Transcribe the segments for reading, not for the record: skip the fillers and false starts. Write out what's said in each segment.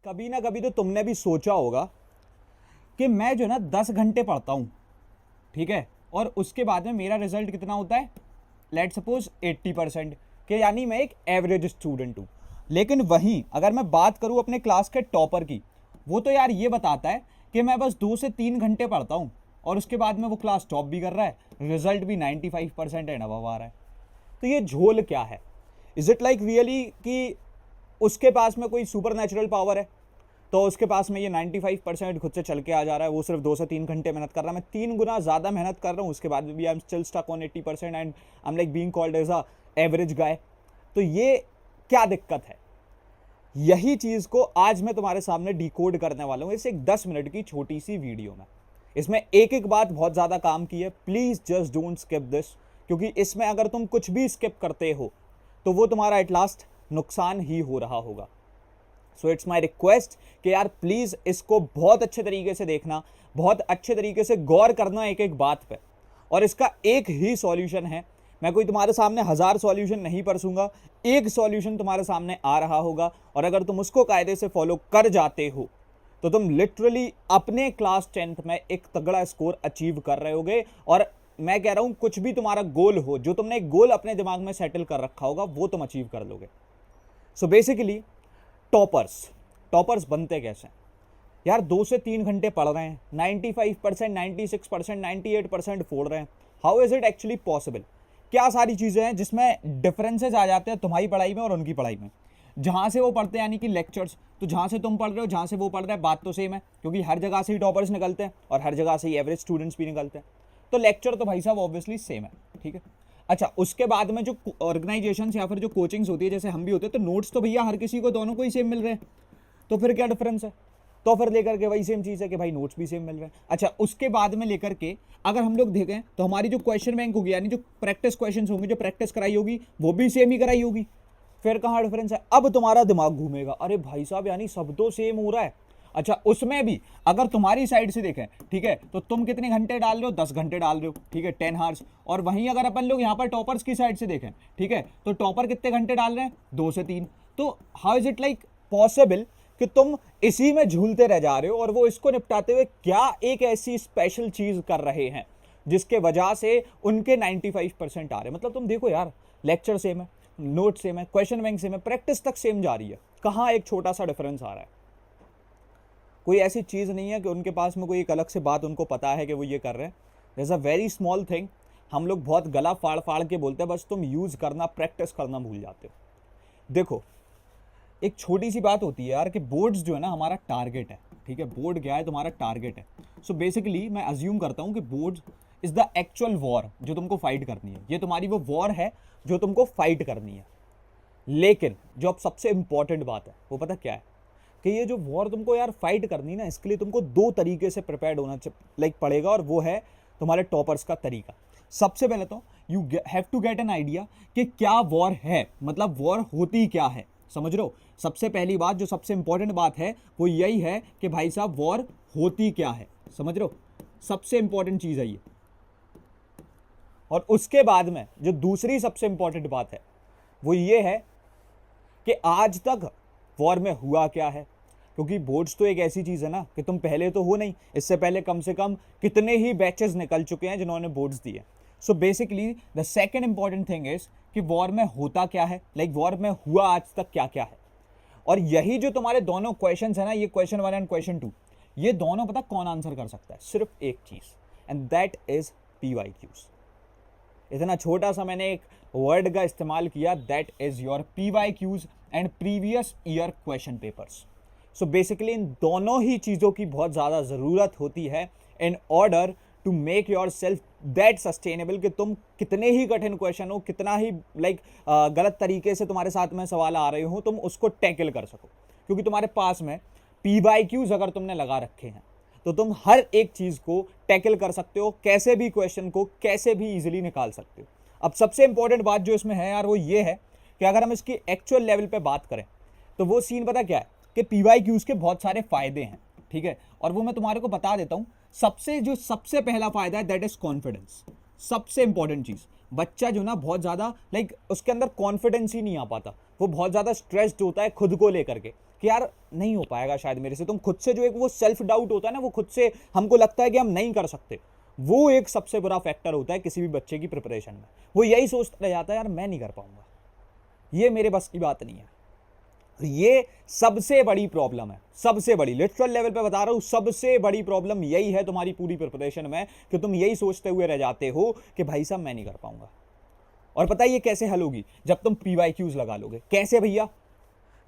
कभी ना कभी तो तुमने भी सोचा होगा कि मैं जो है ना 10 घंटे पढ़ता हूँ, ठीक है, और उसके बाद में मेरा रिजल्ट कितना होता है, लेट सपोज 80%, कि यानी मैं एक एवरेज स्टूडेंट हूँ। लेकिन वहीं अगर मैं बात करूँ अपने क्लास के टॉपर की, वो तो यार ये बताता है कि मैं बस 2 से 3 घंटे पढ़ता हूँ और उसके बाद में वो क्लास टॉप भी कर रहा है, रिजल्ट भी 95% एंड अबव आ रहा है। तो ये झोल क्या है? इज इट लाइक रियली कि उसके पास में कोई सुपर नेचुरल पावर है, तो उसके पास में ये 95% खुद से चल के आ जा रहा है, वो सिर्फ 2 से 3 घंटे मेहनत कर रहा है, मैं 3 गुना ज़्यादा मेहनत कर रहा हूँ, उसके बाद भी I am still stuck on 80% and I am like being called as a average guy. तो ये क्या दिक्कत है? यही चीज़ को आज मैं तुम्हारे सामने डिकोड करने वाला हूँ इस एक 10 मिनट की छोटी सी वीडियो में। इसमें एक एक बात बहुत ज़्यादा काम की है, please just don't skip this, क्योंकि इसमें अगर तुम कुछ भी स्किप करते हो तो वो तुम्हारा एट लास्ट नुकसान ही हो रहा होगा। सो इट्स माई रिक्वेस्ट कि यार प्लीज़ इसको बहुत अच्छे तरीके से देखना, बहुत अच्छे तरीके से गौर करना एक एक बात पे, और इसका एक ही सॉल्यूशन है। मैं कोई तुम्हारे सामने 1000 सॉल्यूशन नहीं परसूंगा, एक सॉल्यूशन तुम्हारे सामने आ रहा होगा, और अगर तुम उसको कायदे से फॉलो कर जाते हो तो तुम लिटरली अपने क्लास 10th में एक तगड़ा स्कोर अचीव कर रहे होगे। और मैं कह रहा हूं कुछ भी तुम्हारा गोल हो, जो तुमने एक गोल अपने दिमाग में सेटल कर रखा होगा, वो तुम अचीव कर लोगे। सो बेसिकली टॉपर्स टॉपर्स बनते कैसे हैं यार? 2 से 3 घंटे पढ़ रहे हैं, 95%, 96%, 98% फोड़ रहे हैं। How is it actually possible? क्या सारी चीज़ें हैं जिसमें डिफरेंसेस आ जाते हैं तुम्हारी पढ़ाई में और उनकी पढ़ाई में? जहाँ से वो पढ़ते हैं यानी कि लेक्चर्स, तो जहाँ से तुम पढ़ रहे हो, जहाँ से वो पढ़ रहा है, बात तो सेम है, क्योंकि हर जगह से ही टॉपर्स निकलते हैं और हर जगह से ही एवरेज स्टूडेंट्स भी निकलते हैं। तो लेक्चर तो भाई साहब ऑब्वियसली सेम है, ठीक है। अच्छा, उसके बाद में जो ऑर्गेनाइजेशन या फिर जो कोचिंग्स होती है, जैसे हम भी होते हैं, तो नोट्स तो भैया हर किसी को दोनों को ही सेम मिल रहे हैं, तो फिर क्या डिफरेंस है? तो फिर लेकर के वही सेम चीज़ है कि भाई नोट्स भी सेम मिल रहे हैं। अच्छा, उसके बाद में लेकर के अगर हम लोग देखें तो हमारी जो क्वेश्चन बैंक होगी, यानी जो प्रैक्टिस क्वेश्चन होंगे, जो प्रैक्टिस कराई होगी, वो भी सेम ही कराई होगी। फिर कहाँ डिफरेंस है? अब तुम्हारा दिमाग घूमेगा, अरे भाई साहब यानी सब तो सेम हो रहा है। अच्छा, उसमें भी अगर तुम्हारी साइड से देखें, ठीक है, तो तुम कितने घंटे डाल रहे हो? 10 घंटे डाल रहे हो, ठीक है, 10 आवर्स। और वहीं अगर अपन लोग यहाँ पर टॉपर्स की साइड से देखें, ठीक है, तो टॉपर कितने घंटे डाल रहे हैं? 2 से 3। तो how is it like possible कि तुम इसी में झूलते रह जा रहे हो और वो इसको निपटाते हुए क्या एक ऐसी स्पेशल चीज कर रहे हैं जिसके वजह से उनके 95% आ रहे हैं? मतलब तुम देखो यार, लेक्चर सेम है, नोट सेम है, क्वेश्चन बैंक सेम है, प्रैक्टिस तक सेम जा रही है, कहाँ एक छोटा सा डिफरेंस आ रहा है? कोई ऐसी चीज़ नहीं है कि उनके पास में कोई एक अलग से बात उनको पता है कि वो ये कर रहे हैं। There is a very small thing, हम लोग बहुत गला फाड़ फाड़ के बोलते हैं, बस तुम यूज़ करना, प्रैक्टिस करना भूल जाते हो। देखो, एक छोटी सी बात होती है यार कि बोर्ड्स जो है ना हमारा टारगेट है, ठीक है, बोर्ड क्या है? तुम्हारा टारगेट है। सो बेसिकली मैं अज्यूम करता हूँ कि board is the actual war जो तुमको फाइट करनी है, ये तुम्हारी वो वॉर है जो तुमको फाइट करनी है। लेकिन जो अब सबसे इंपॉर्टेंट बात है वो पता क्या है? कि ये जो वॉर तुमको यार फाइट करनी ना, इसके लिए तुमको 2 तरीके से प्रिपेयर्ड होना लाइक पड़ेगा, और वो है तुम्हारे टॉपर्स का तरीका। सबसे पहले तो you have to get an idea कि क्या वॉर है, मतलब वॉर होती क्या है, समझ रहे हो? सबसे पहली बात, जो सबसे इंपॉर्टेंट बात है, वो यही है कि भाई साहब वॉर होती क्या है, समझ रहे हो? सबसे इंपॉर्टेंट चीज़ है ये। और उसके बाद में जो दूसरी सबसे इंपॉर्टेंट बात है वो ये है कि आज तक वॉर में हुआ क्या है, क्योंकि बोर्ड्स तो एक ऐसी चीज़ है ना कि तुम पहले तो हो नहीं, इससे पहले कम से कम कितने ही बैचेस निकल चुके हैं जिन्होंने बोर्ड्स दिए। So basically the second important thing is कि वॉर में होता क्या है, लाइक वॉर में हुआ आज तक क्या क्या है। और यही जो तुम्हारे दोनों क्वेश्चन है ना, ये क्वेश्चन 1 एंड क्वेश्चन 2, ये दोनों पता कौन आंसर कर सकता है? सिर्फ एक चीज़, एंड दैट इज PYQs। इतना छोटा सा मैंने एक वर्ड का इस्तेमाल किया, that is your PYQs and previous year question papers. So basically इन दोनों ही चीज़ों की बहुत ज़्यादा ज़रूरत होती है in order to make yourself that sustainable, कि तुम कितने ही कठिन क्वेश्चन हो, कितना ही लाइक गलत तरीके से तुम्हारे साथ में सवाल आ रहे हो, तुम उसको टैकल कर सको। क्योंकि तुम्हारे पास में PYQs अगर तुमने लगा रखे हैं तो तुम हर एक चीज़ को टैकल कर सकते हो, कैसे भी क्वेश्चन को कैसे भी इजीली निकाल सकते हो। अब सबसे इंपॉर्टेंट बात जो इसमें है यार वो ये है कि अगर हम इसकी एक्चुअल लेवल पे बात करें तो वो सीन पता क्या है कि PYQs के बहुत सारे फायदे हैं, ठीक है, और वो मैं तुम्हारे को बता देता हूँ। सबसे पहला फायदा है दैट इज कॉन्फिडेंस। सबसे इंपॉर्टेंट चीज़, बच्चा जो ना बहुत ज़्यादा लाइक उसके अंदर कॉन्फिडेंस ही नहीं आ पाता, वो बहुत ज़्यादा स्ट्रेस्ड होता है खुद को लेकर के कि यार नहीं हो पाएगा शायद मेरे से, तुम खुद से जो एक वो सेल्फ डाउट होता है ना, वो खुद से हमको लगता है कि हम नहीं कर सकते, वो एक सबसे बड़ा फैक्टर होता है किसी भी बच्चे की प्रिपरेशन में। वो यही सोचता रह जाता है यार मैं नहीं कर पाऊंगा, ये मेरे बस की बात नहीं है। ये सबसे बड़ी प्रॉब्लम है, सबसे बड़ी, लिटरल लेवल पे बता रहा हूं, सबसे बड़ी प्रॉब्लम यही है तुम्हारी पूरी प्रिपरेशन में, कि तुम यही सोचते हुए रह जाते हो कि भाई साहब मैं नहीं कर पाऊंगा। और पता है ये कैसे हल होगी? जब तुम PYQs लगा लोगे। कैसे भैया?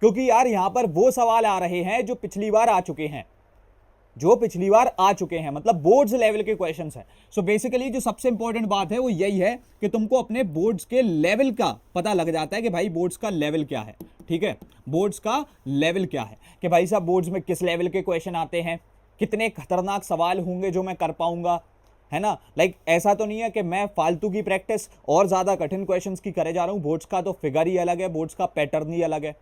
क्योंकि यार यहां पर वो सवाल आ रहे हैं जो पिछली बार आ चुके हैं, मतलब बोर्ड्स लेवल के क्वेश्चंस हैं। सो बेसिकली जो सबसे इंपॉर्टेंट बात है वो यही है कि तुमको अपने बोर्ड्स के लेवल का पता लग जाता है कि भाई बोर्ड्स का लेवल क्या है। ठीक है, बोर्ड्स का लेवल क्या है, कि भाई साहब बोर्ड्स में किस लेवल के क्वेश्चन आते हैं, कितने खतरनाक सवाल होंगे जो मैं कर पाऊंगा, है ना। लाइक ऐसा तो नहीं है कि मैं फालतू की प्रैक्टिस और ज्यादा कठिन क्वेश्चंस की करे जा रहा हूं। बोर्ड्स का तो फिगर ही अलग है, बोर्ड्स का पैटर्न ही अलग है,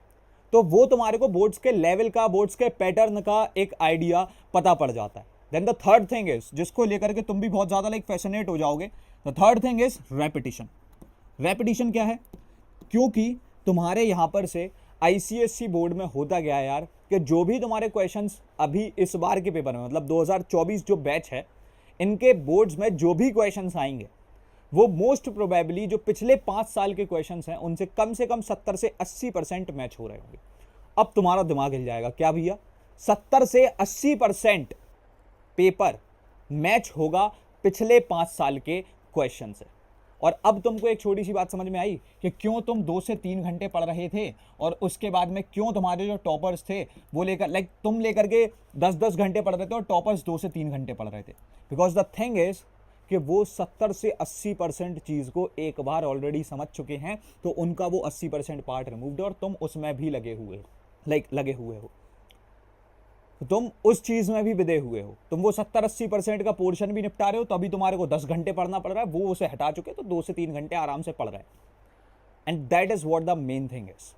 तो वो तुम्हारे को बोर्ड्स के लेवल का, बोर्ड्स के पैटर्न का एक आइडिया पता पड़ जाता है। Then the third thing is, जिसको लेकर के तुम भी बहुत ज्यादा लाइक फैसिनेट हो जाओगे, the third thing is repetition. Repetition क्या है? क्योंकि तुम्हारे यहां पर से ICSE बोर्ड में होता गया है यार, कि जो भी तुम्हारे क्वेश्चंस अभी इस बार के पेपर में, मतलब 2024 जो बैच है, इनके बोर्ड्स में जो भी क्वेश्चंस आएंगे वो मोस्ट प्रोबेबली जो पिछले 5 साल के क्वेश्चंस हैं उनसे कम 70 से 80% मैच हो रहे होंगे। अब तुम्हारा दिमाग हिल जाएगा, क्या भैया 70 से 80% पेपर मैच होगा पिछले 5 साल के क्वेश्चन से। और अब तुमको एक छोटी सी बात समझ में आई कि क्यों तुम 2 से 3 घंटे पढ़ रहे थे, और उसके बाद में क्यों तुम्हारे जो टॉपर्स थे वो लेकर तुम लेकर के 10-10 घंटे पढ़ रहे थे और टॉपर्स 2 से 3 घंटे पढ़ रहे थे। बिकॉज द थिंग इज कि वो 70 से 80% चीज को एक बार ऑलरेडी समझ चुके हैं, तो उनका वो 80% पार्ट रिमूव्ड है और तुम उसमें भी लगे हुए हो, तुम उस चीज में भी विदे हुए हो, तुम वो 70-80% का पोर्शन भी निपटा रहे हो, तो अभी तुम्हारे को 10 घंटे पढ़ना पड़ रहा है, वो उसे हटा चुके तो 2 से 3 घंटे आराम से पढ़ रहे हैं। And that is what the main thing is,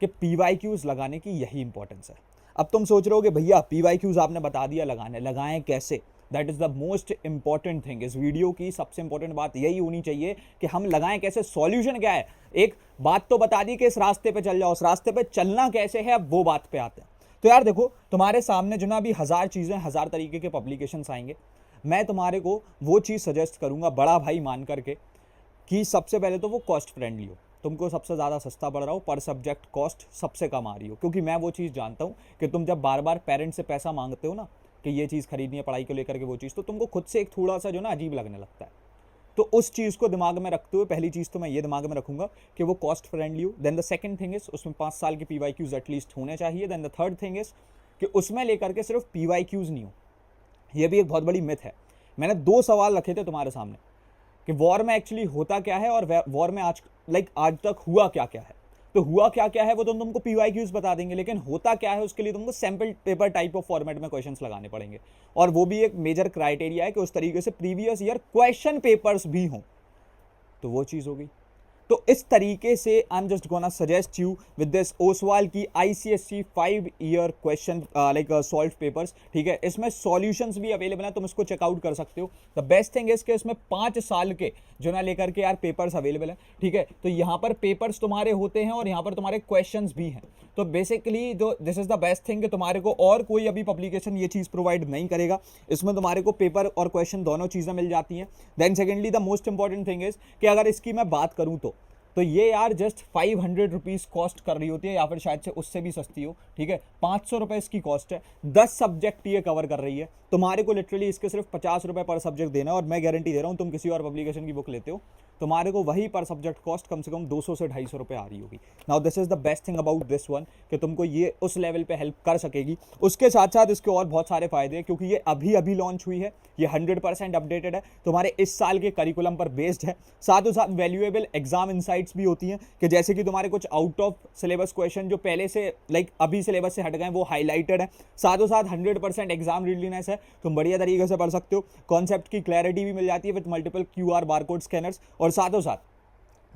कि PYQs लगाने की यही इंपॉर्टेंस है। अब तुम सोच रहे हो कि भैया PYQs आपने बता दिया लगाएं कैसे? That is the most important thing. इस वीडियो की सबसे इंपॉर्टेंट बात यही होनी चाहिए कि हम लगाएं कैसे, सॉल्यूशन क्या है। एक बात तो बता दी कि इस रास्ते पे चल जाओ, उस रास्ते पे चलना कैसे है, अब वो बात पे आते हैं। तो यार देखो, तुम्हारे सामने जो ना अभी 1000 चीजें, 1000 तरीके के पब्लिकेशंस आएंगे। मैं तुम्हारे को वो चीज सजेस्ट करूंगा बड़ा भाई मान करके, कि सबसे पहले तो वो कॉस्ट फ्रेंडली हो, तुमको सबसे ज़्यादा सस्ता पड़ रहा हो, पर सब्जेक्ट कॉस्ट सबसे कम आ रही हो। क्योंकि मैं वो चीज़ जानता हूँ कि तुम जब बार बार पेरेंट्स से पैसा मांगते हो ना, कि ये चीज़ खरीदनी है पढ़ाई को लेकर के वो चीज़, तो तुमको खुद से एक थोड़ा सा जो ना अजीब लगने लगता है। तो उस चीज़ को दिमाग में रखते हुए पहली चीज़ तो मैं ये दिमाग में रखूंगा कि वो कॉस्ट फ्रेंडली हो। Then the second thing is, उसमें 5 साल के PYQs एटलीस्ट होने चाहिए। Then the third thing is कि उसमें लेकर के सिर्फ PYQs नहीं हो, ये भी एक बहुत बड़ी मिथ है। मैंने 2 सवाल रखे थे तुम्हारे सामने कि वॉर में एक्चुअली होता क्या है और वॉर में आज तक हुआ क्या क्या है। तो हुआ क्या क्या है वो तो तुमको PYQs बता देंगे, लेकिन होता क्या है उसके लिए तुमको sample paper type of format में क्वेश्चंस लगाने पड़ेंगे। और वो भी एक मेजर क्राइटेरिया है कि उस तरीके से प्रीवियस ईयर क्वेश्चन पेपर्स भी हों, तो वो चीज़ हो गई। तो इस तरीके से I am just gonna suggest you with this Oswal की ICSE 5 year question solve papers. ठीक है, इसमें सॉल्यूशंस भी अवेलेबल हैं, तुम इसको चेकआउट कर सकते हो। द बेस्ट थिंग इज कि इसमें 5 साल के जो ना लेकर के यार पेपर्स अवेलेबल हैं। ठीक है, तो यहाँ पर पेपर्स तुम्हारे होते हैं और यहाँ पर तुम्हारे क्वेश्चंस भी हैं। तो बेसिकली जो this is the best thing कि तुम्हारे को और कोई अभी पब्लिकेशन ये चीज़ प्रोवाइड नहीं करेगा। इसमें तुम्हारे को पेपर और क्वेश्चन दोनों चीज़ें मिल जाती हैं। Then secondly the most important thing is कि अगर इसकी मैं बात करूँ तो ये यार जस्ट 500 रुपीज़ कॉस्ट कर रही होती है, या फिर शायद से उससे भी सस्ती हो। ठीक है, 500 रुपये इसकी कॉस्ट है, 10 सब्जेक्ट ये कवर कर रही है। तुम्हारे को लिटरली इसके सिर्फ 50 रुपये पर सब्जेक्ट देना है, और मैं गारंटी दे रहा हूँ तुम किसी और पब्लिकेशन की बुक लेते हो तुम्हारे को वही पर सब्जेक्ट कॉस्ट कम से कम 200 से 250 रुपये आ रही होगी। Now this is the best thing about this one कि तुमको ये उस लेवल पे हेल्प कर सकेगी। उसके साथ साथ इसके और बहुत सारे फायदे हैं, क्योंकि ये अभी अभी लॉन्च हुई है, ये 100% अपडेटेड है, तुम्हारे इस साल के करिकुलम पर बेस्ड है। साथ ही साथ वैल्यूएबल एग्जाम इनसाइट्स भी होती हैं, कि जैसे कि तुम्हारे कुछ आउट ऑफ सिलेबस क्वेश्चन जो पहले से अभी सिलेबस से हट गए वो हाईलाइटेड है। साथ ही साथ 100% एग्जाम रीडलीनेस है, तुम बढ़िया तरीके से पढ़ सकते हो। कॉन्सेप्ट की क्लैरिटी भी मिल जाती है with multiple QR barcode scanners. और साथ ही साथ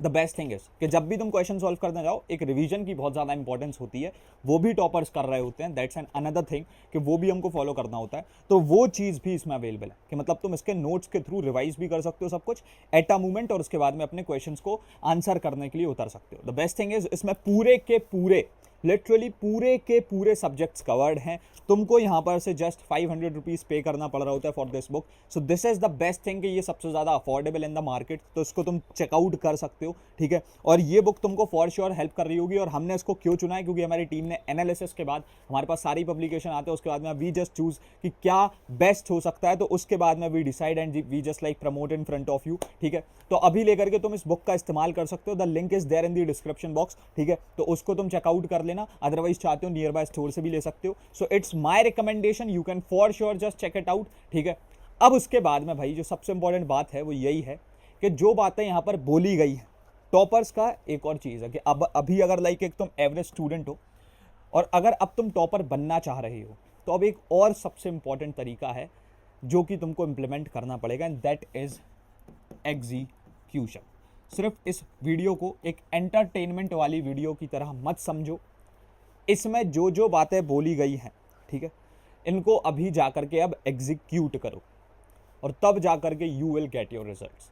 द बेस्ट थिंग इज कि जब भी तुम क्वेश्चन सॉल्व करने जाओ, एक रिवीजन की बहुत ज़्यादा इंपॉर्टेंस होती है, वो भी टॉपर्स कर रहे होते हैं। दैट्स एन अनदर थिंग कि वो भी हमको फॉलो करना होता है। तो वो चीज़ भी इसमें अवेलेबल है कि मतलब तुम इसके नोट्स के थ्रू रिवाइज भी कर सकते हो सब कुछ एट अ मोमेंट, और उसके बाद में अपने क्वेश्चंस को आंसर करने के लिए उतर सकते हो। द बेस्ट थिंग इज इसमें पूरे के पूरे लिटरली पूरे के पूरे सब्जेक्ट्स कवर्ड हैं। तुमको यहाँ पर से जस्ट 500 रुपीज़ पे करना पड़ रहा होता है for this book. So this is the best thing कि ये सबसे ज़्यादा अफोर्डेबल इन द मार्केट, तो इसको तुम चेकआउट कर सकते हो, ठीक है। और ये बुक तुमको फॉर श्योर हेल्प कर रही होगी। और हमने इसको क्यों चुना है, क्योंकि हमारी टीम ने एनालिसिस के बाद, हमारे पास सारी पब्लिकेशन आते हैं, उसके बाद में वी जस्ट चूज़ कि क्या बेस्ट हो सकता है, तो उसके बाद में we decide and we just like promote in front of you, ठीक है। तो अभी लेकर के तुम इस बुक का इस्तेमाल कर सकते हो। The link is there in the description box, ठीक है। तो उसको तुम चेकआउट कर लेना, अदरवाइज चाहते हो नियर बाय स्टोर से भी ले सकते हो। So it's my recommendation, you can for sure just check it out, ठीक है। अब उसके बाद में भाई जो सबसे इंपॉर्टेंट बात है वो यही है कि जो बातें यहाँ पर बोली गई हैं टॉपर्स का, एक और चीज़ है कि अब अभी अगर लाइक एक तुम एवरेज स्टूडेंट हो और अगर अब तुम टॉपर बनना चाह रहे हो, तो अब एक और सबसे इंपॉर्टेंट तरीका है जो कि तुमको इम्प्लीमेंट करना पड़ेगा, एंड दैट इज एग्जीक्यूशन। सिर्फ इस वीडियो को एक एंटरटेनमेंट वाली वीडियो की तरह मत समझो। इसमें जो जो बातें बोली गई हैं, ठीक है, इनको अभी जा करके अब एग्जीक्यूट करो और तब जा करके you will get your results.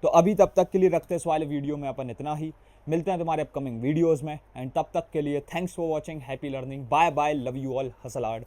तो अभी तब तक के लिए रखते हैं इस वाले वीडियो में अपन इतना ही। मिलते हैं तुम्हारे अपकमिंग वीडियोस में, एंड तब तक के लिए thanks for watching, happy learning, bye bye, love you all, hustle hard.